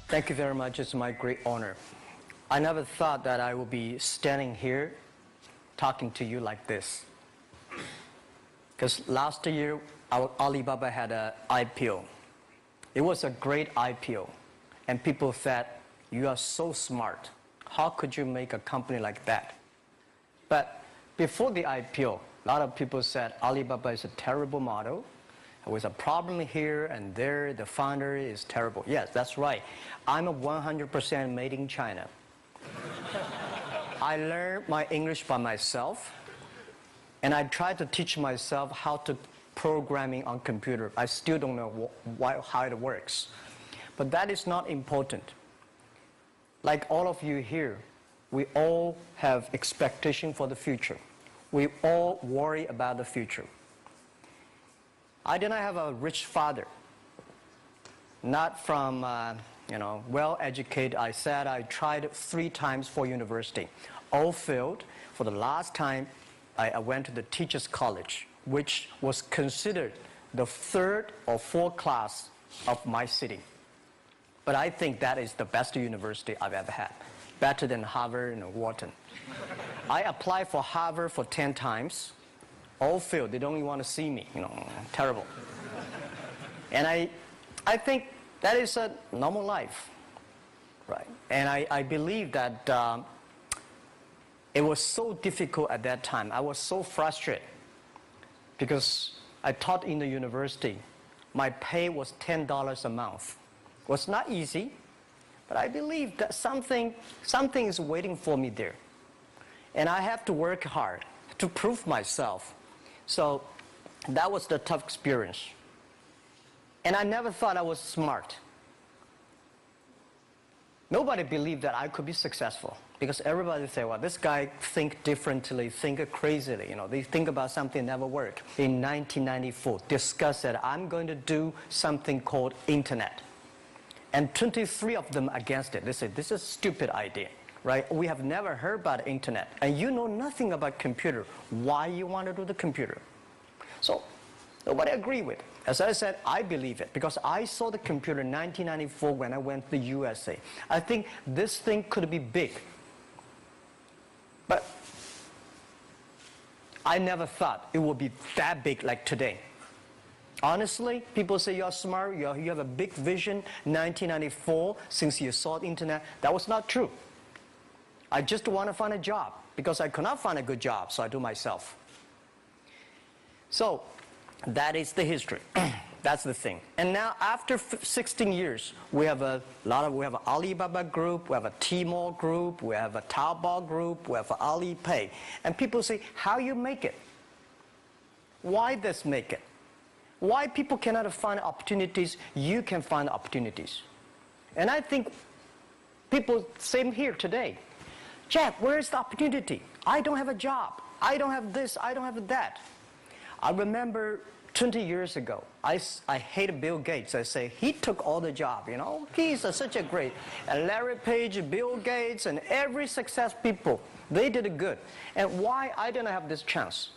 Thank you very much. It's my great honor. I never thought that I would be standing here talking to you like this. Because last year, our Alibaba had an IPO. It was a great IPO. And people said, you are so smart. How could you make a company like that? But before the IPO, a lot of people said Alibaba is a terrible model. There was a problem here and there. The founder is terrible. Yes, that's right. I'm a 100% made in China. I learned my English by myself. And I tried to teach myself how to programming on computer. I still don't know how it works. But that is not important. Like all of you here, we all have expectation for the future. We all worry about the future. I did not have a rich father. Not from, well-educated. I said I tried 3 times for university. All failed. For the last time, I went to the teacher's college, which was considered the 3rd or 4th class of my city. But I think that is the best university I've ever had. Better than Harvard and Wharton. I applied for Harvard for 10 times. All failed. They don't even want to see me. Terrible. And I think that is a normal life. Right? And I believe that it was so difficult at that time. I was so frustrated because I taught in the university. My pay was $10 a month. It was not easy, but I believe that something is waiting for me there. And I have to work hard to prove myself. So that was the tough experience. And I never thought I was smart. Nobody believed that I could be successful because everybody say, well, this guy think differently, think crazily. They think about something never work. In 1994, discussed that I'm going to do something called internet. And 23 of them against it. They said, this is a stupid idea, right? We have never heard about internet. And you know nothing about computer. Why you want to do the computer? So nobody agreed with it. As I said, I believe it because I saw the computer in 1994 when I went to the USA. I think this thing could be big. But I never thought it would be that big like today. Honestly, people say you're smart, you have a big vision. 1994, since you saw the internet, that was not true. I just want to find a job because I could not find a good job, so I do myself. So that is the history. That's the thing. And now after 16 years, we have an Alibaba group, we have a Tmall group, we have a Taobao group, we have an Alipay. And people say, how you make it? Why this make it? Why people cannot find opportunities, you can find opportunities. And I think people, same here today. Jack, where is the opportunity? I don't have a job. I don't have this, I don't have that. I remember 20 years ago, I hated Bill Gates. I say, he took all the job, He's such a great. And Larry Page, Bill Gates, and every success people, they did it good. And why I didn't have this chance?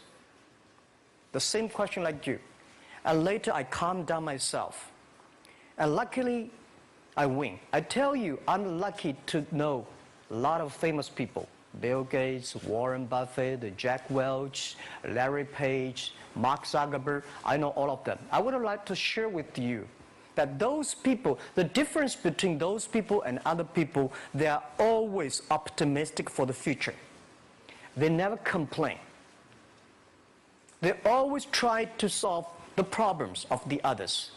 The same question like you. And later I calmed down myself. And luckily, I win. I tell you, I'm lucky to know a lot of famous people. Bill Gates, Warren Buffett, Jack Welch, Larry Page, Mark Zuckerberg. I know all of them. I would like to share with you that those people, the difference between those people and other people, they are always optimistic for the future. They never complain. They always try to solve the problems of the others.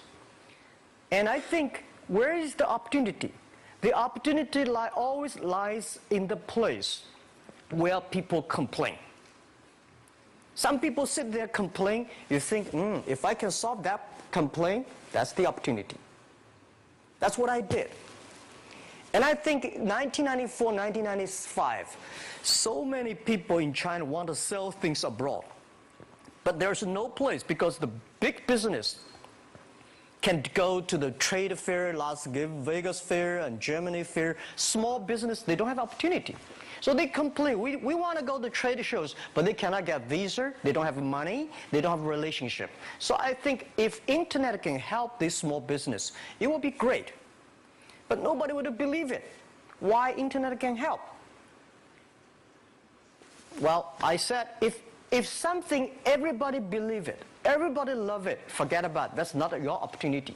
And I think, where is the opportunity? The opportunity always lies in the place where people complain. Some people sit there complain. You think, if I can solve that complaint, that's the opportunity. That's what I did. And I think 1994, 1995, so many people in China want to sell things abroad. But there's no place because the big business can go to the trade fair, Las Vegas fair and Germany fair. Small business, they don't have opportunity. So they complain, we want to go to trade shows, but they cannot get visa, they don't have money, they don't have a relationship. So I think if internet can help this small business, it will be great. But nobody would believe it. Why internet can help? Well, I said, if something, everybody believe it, everybody love it, forget about it. That's not your opportunity.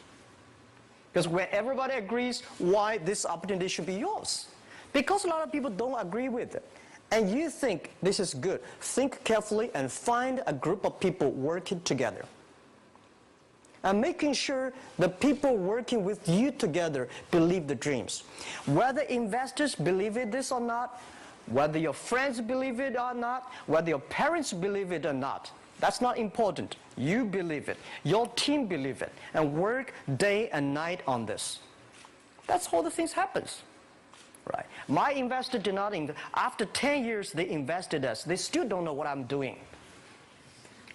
Because when everybody agrees, why this opportunity should be yours? Because a lot of people don't agree with it. And you think this is good. Think carefully and find a group of people working together. And making sure the people working with you together believe the dreams. Whether investors believe it this or not, whether your friends believe it or not, whether your parents believe it or not, that's not important. You believe it. Your team believe it. And work day and night on this. That's how the things happens. Right? My investor did not invest. After 10 years, they invested us. They still don't know what I'm doing.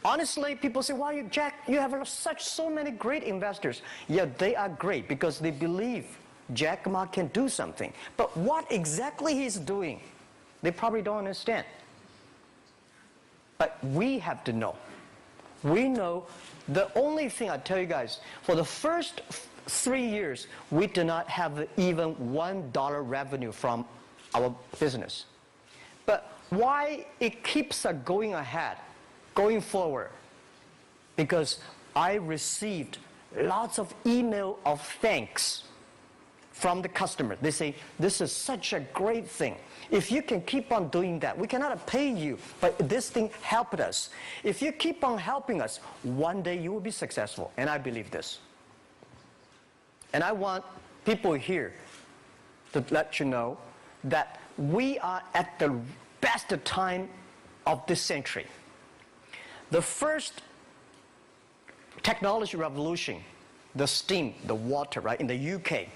Honestly, people say, "Why, Jack, you have so many great investors." Yeah, they are great because they believe Jack Ma can do something. But what exactly he's doing, they probably don't understand. But we have to know. We know the only thing I tell you guys, for the first 3 years, we do not have even $1 revenue from our business. But why it keeps going ahead, going forward? Because I received lots of email of thanks from the customer. They say, "This is such a great thing. If you can keep on doing that, we cannot pay you, but this thing helped us. If you keep on helping us, one day you will be successful." And I believe this. And I want people here to let you know that we are at the best time of this century. The first technology revolution, the steam, the water, right, in the UK,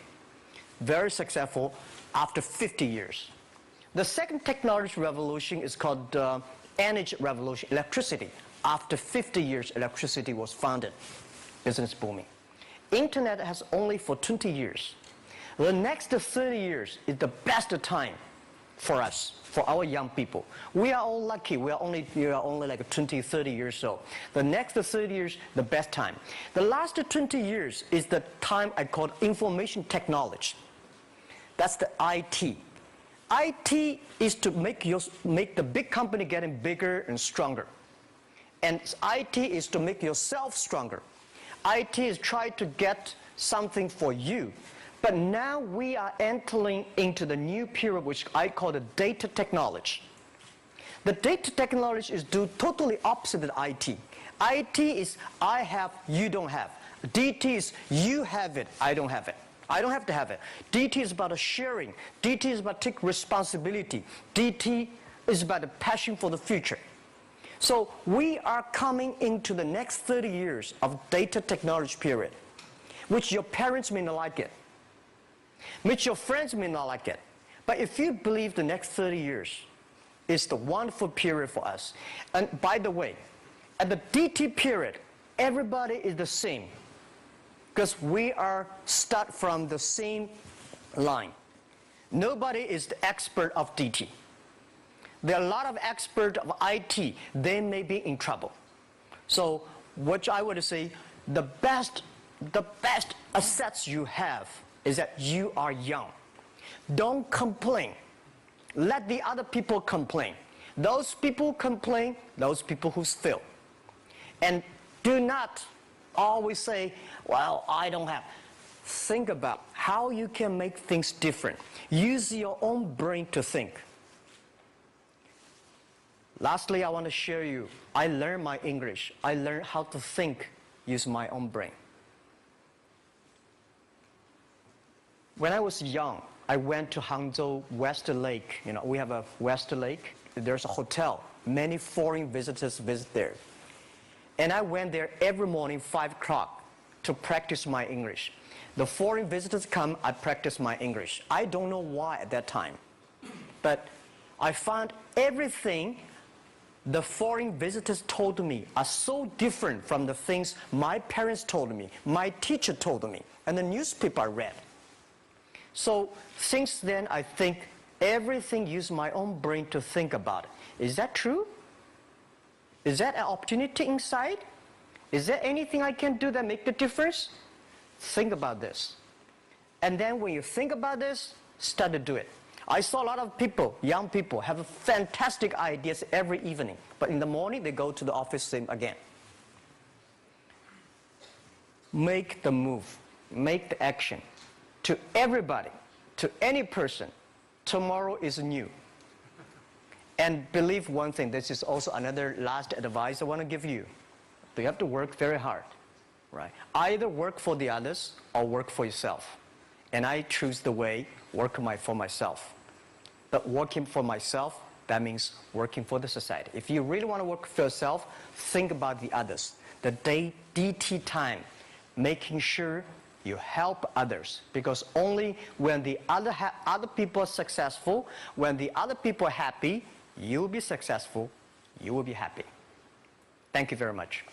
very successful after 50 years. The second technology revolution is called energy revolution, electricity. After 50 years, electricity was founded, business booming. Internet has only for 20 years. The next 30 years is the best time for us, for our young people. We are all lucky. We are only like 20, 30 years old. The next 30 years, the best time. The last 20 years is the time I call information technology. That's the IT. IT is to make the big company getting bigger and stronger. And IT is to make yourself stronger. IT is trying to get something for you. But now we are entering into the new period, which I call the data technology. The data technology is totally opposite of IT. IT is I have, you don't have. DT is you have it, I don't have it. I don't have to have it. DT is about sharing. DT is about taking responsibility. DT is about the passion for the future. So we are coming into the next 30 years of data technology period, which your parents may not like it, which your friends may not like it. But if you believe the next 30 years is the wonderful period for us. And by the way, at the DT period, everybody is the same. Because we are start from the same line. Nobody is the expert of DT. There are a lot of experts of IT. They may be in trouble. So what I would say, the best assets you have is that you are young. Don't complain. Let the other people complain. Those people complain, those people who fail. And do not always say, "Well, I don't have." Think about how you can make things different. Use your own brain to think. Lastly, I want to share you, I learned my English. I learned how to think, use my own brain. When I was young, I went to Hangzhou West Lake. You know, we have a West Lake. There's a hotel. Many foreign visitors visit there. And I went there every morning, 5 o'clock, to practice my English. The foreign visitors come, I practice my English. I don't know why at that time. But I found everything the foreign visitors told me are so different from the things my parents told me, my teacher told me, and the newspaper I read. So since then, I think everything use my own brain to think about it. Is that true? Is that an opportunity inside? Is there anything I can do that make the difference? Think about this. And then when you think about this, start to do it. I saw a lot of people, young people, have fantastic ideas every evening. But in the morning, they go to the office same again. Make the move. Make the action. To everybody, to any person, tomorrow is new. And believe one thing, this is also another last advice I want to give you. You have to work very hard, right? Either work for the others or work for yourself. And I choose the way, work for myself. But working for myself, that means working for the society. If you really want to work for yourself, think about the others. The DT time, making sure you help others. Because only when the other people are successful, when the other people are happy, you will be successful, you will be happy. Thank you very much.